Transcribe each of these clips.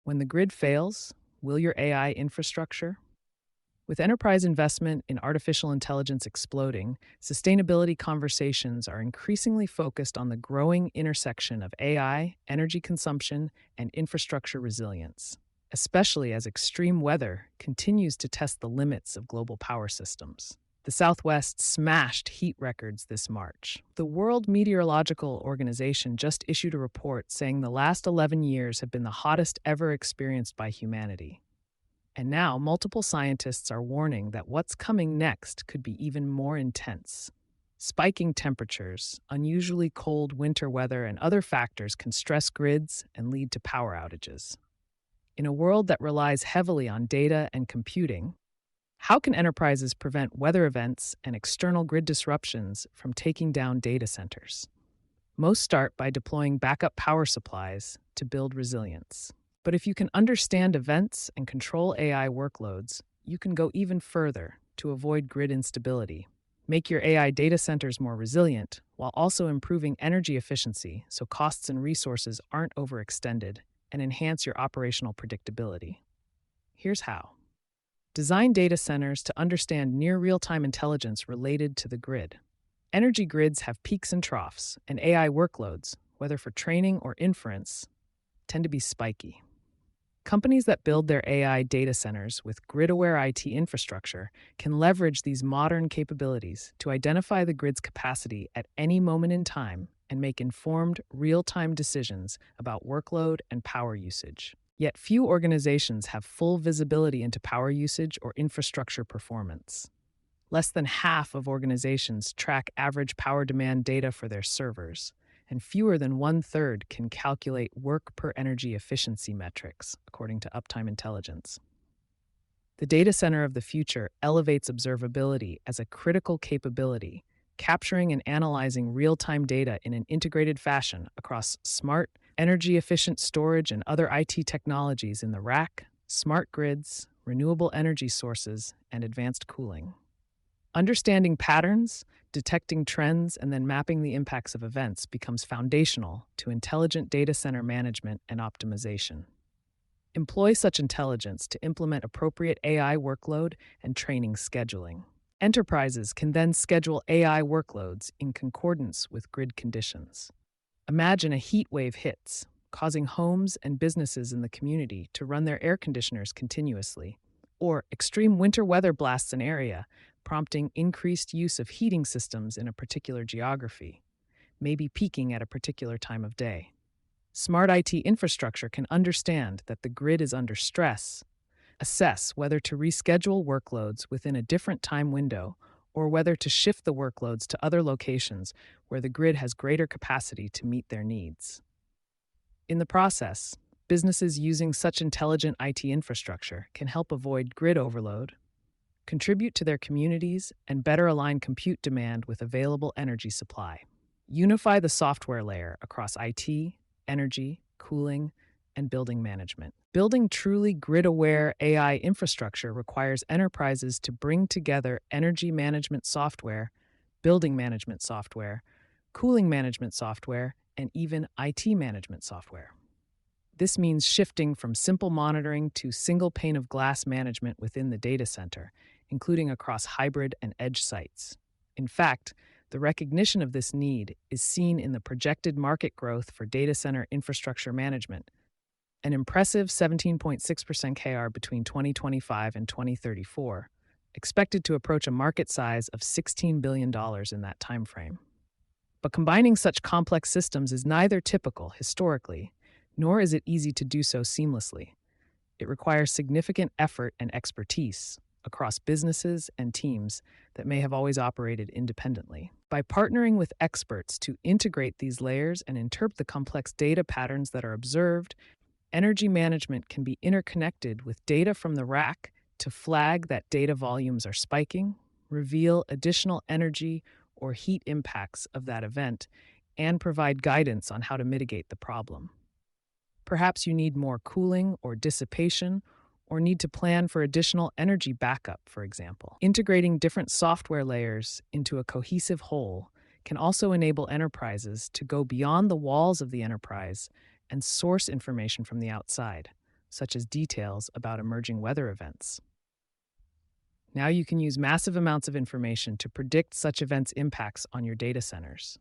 When the grid fails, will your AI infrastructure? With enterprise investment in artificial intelligence exploding, sustainability conversations are increasingly focused on the growing intersection of AI, energy consumption, and infrastructure resilience, especially as extreme weather continues to test the limits of global power systems. The Southwest smashed heat records this March. The World Meteorological Organization just issued a report saying the last 11 years have been the hottest ever experienced by humanity. And now, multiple scientists are warning that what's coming next could be even more intense. Spiking temperatures, unusually cold winter weather, and other factors can stress grids and lead to power outages. In a world that relies heavily on data and computing, how can enterprises prevent weather events and external grid disruptions from taking down data centers? Most start by deploying backup power supplies to build resilience. But if you can understand events and control AI workloads, you can go even further to avoid grid instability. Make your AI data centers more resilient while also improving energy efficiency so costs and resources aren't overextended, and enhance your operational predictability. Here's how. Design data centers to understand near real-time intelligence related to the grid. Energy grids have peaks and troughs, and AI workloads, whether for training or inference, tend to be spiky. Companies that build their AI data centers with grid-aware IT infrastructure can leverage these modern capabilities to identify the grid's capacity at any moment in time and make informed, real-time decisions about workload and power usage. Yet few organizations have full visibility into power usage or infrastructure performance. Less than half of organizations track average power demand data for their servers, and fewer than 1/3 can calculate work per energy efficiency metrics, according to Uptime Intelligence. The data center of the future elevates observability as a critical capability, capturing and analyzing real-time data in an integrated fashion across smart, energy-efficient storage and other IT technologies in the rack, smart grids, renewable energy sources, and advanced cooling. Understanding patterns, detecting trends, and then mapping the impacts of events becomes foundational to intelligent data center management and optimization. Employ such intelligence to implement appropriate AI workload and training scheduling. Enterprises can then schedule AI workloads in concordance with grid conditions. Imagine a heat wave hits, causing homes and businesses in the community to run their air conditioners continuously, or extreme winter weather blasts an area, prompting increased use of heating systems in a particular geography, maybe peaking at a particular time of day. Smart IT infrastructure can understand that the grid is under stress, assess whether to reschedule workloads within a different time window, or whether to shift the workloads to other locations where the grid has greater capacity to meet their needs. In the process, businesses using such intelligent IT infrastructure can help avoid grid overload, contribute to their communities, and better align compute demand with available energy supply. Unify the software layer across IT, energy, cooling, and building management. Building truly grid-aware AI infrastructure requires enterprises to bring together energy management software, building management software, cooling management software, and even IT management software. This means shifting from simple monitoring to single pane of glass management within the data center, including across hybrid and edge sites. In fact, the recognition of this need is seen in the projected market growth for data center infrastructure management, an impressive 17.6% CAGR between 2025 and 2034, expected to approach a market size of $16 billion in that timeframe. But combining such complex systems is neither typical historically, nor is it easy to do so seamlessly. It requires significant effort and expertise across businesses and teams that may have always operated independently. By partnering with experts to integrate these layers and interpret the complex data patterns that are observed, energy management can be interconnected with data from the rack to flag that data volumes are spiking, reveal additional energy or heat impacts of that event, and provide guidance on how to mitigate the problem. Perhaps you need more cooling or dissipation, or need to plan for additional energy backup, for example. Integrating different software layers into a cohesive whole can also enable enterprises to go beyond the walls of the enterprise and source information from the outside, such as details about emerging weather events. Now you can use massive amounts of information to predict such events' impacts on your data centers.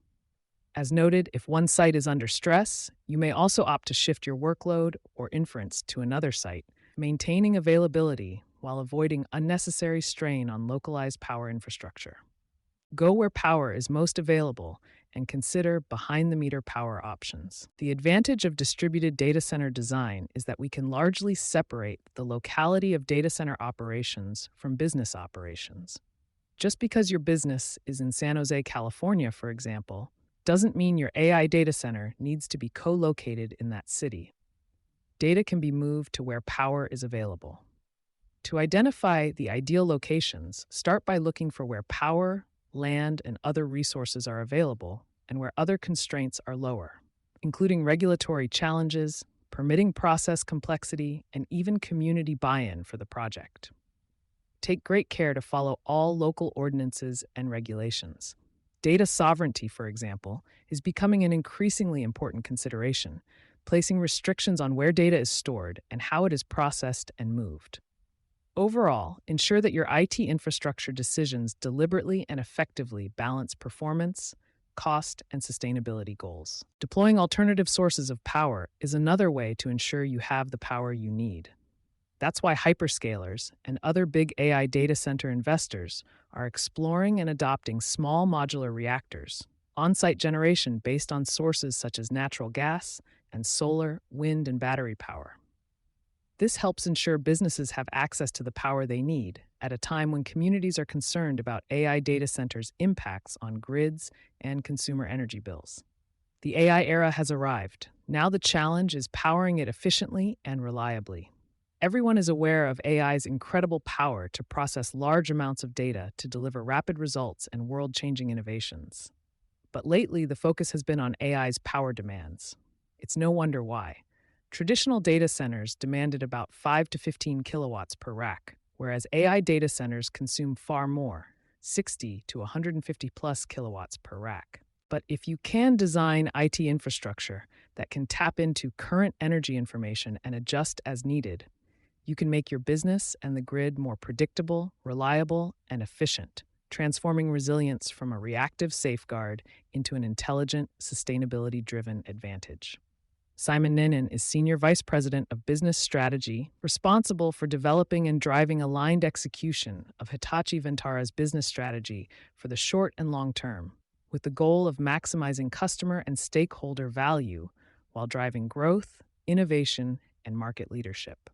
As noted, if one site is under stress, you may also opt to shift your workload or inference to another site, maintaining availability while avoiding unnecessary strain on localized power infrastructure. Go where power is most available and consider behind the meter power options. The advantage of distributed data center design is that we can largely separate the locality of data center operations from business operations. Just because your business is in San Jose, California, for example, doesn't mean your AI data center needs to be co-located in that city. Data can be moved to where power is available. To identify the ideal locations, start by looking for where power, land, and other resources are available and where other constraints are lower, including regulatory challenges, permitting process complexity, and even community buy-in for the project. Take great care to follow all local ordinances and regulations. Data sovereignty, for example, is becoming an increasingly important consideration, placing restrictions on where data is stored and how it is processed and moved. Overall, ensure that your IT infrastructure decisions deliberately and effectively balance performance, cost, and sustainability goals. Deploying alternative sources of power is another way to ensure you have the power you need. That's why hyperscalers and other big AI data center investors are exploring and adopting small modular reactors, on-site generation based on sources such as natural gas and solar, wind, and battery power. This helps ensure businesses have access to the power they need at a time when communities are concerned about AI data centers' impacts on grids and consumer energy bills. The AI era has arrived. Now the challenge is powering it efficiently and reliably. Everyone is aware of AI's incredible power to process large amounts of data to deliver rapid results and world-changing innovations. But lately, the focus has been on AI's power demands. It's no wonder why. Traditional data centers demanded about 5 to 15 kilowatts per rack, whereas AI data centers consume far more, 60 to 150 plus kilowatts per rack. But if you can design IT infrastructure that can tap into current energy information and adjust as needed, you can make your business and the grid more predictable, reliable, and efficient, transforming resilience from a reactive safeguard into an intelligent, sustainability-driven advantage. Simon Ninin is Senior Vice President of Business Strategy, responsible for developing and driving aligned execution of Hitachi Vantara's business strategy for the short and long term, with the goal of maximizing customer and stakeholder value while driving growth, innovation, and market leadership.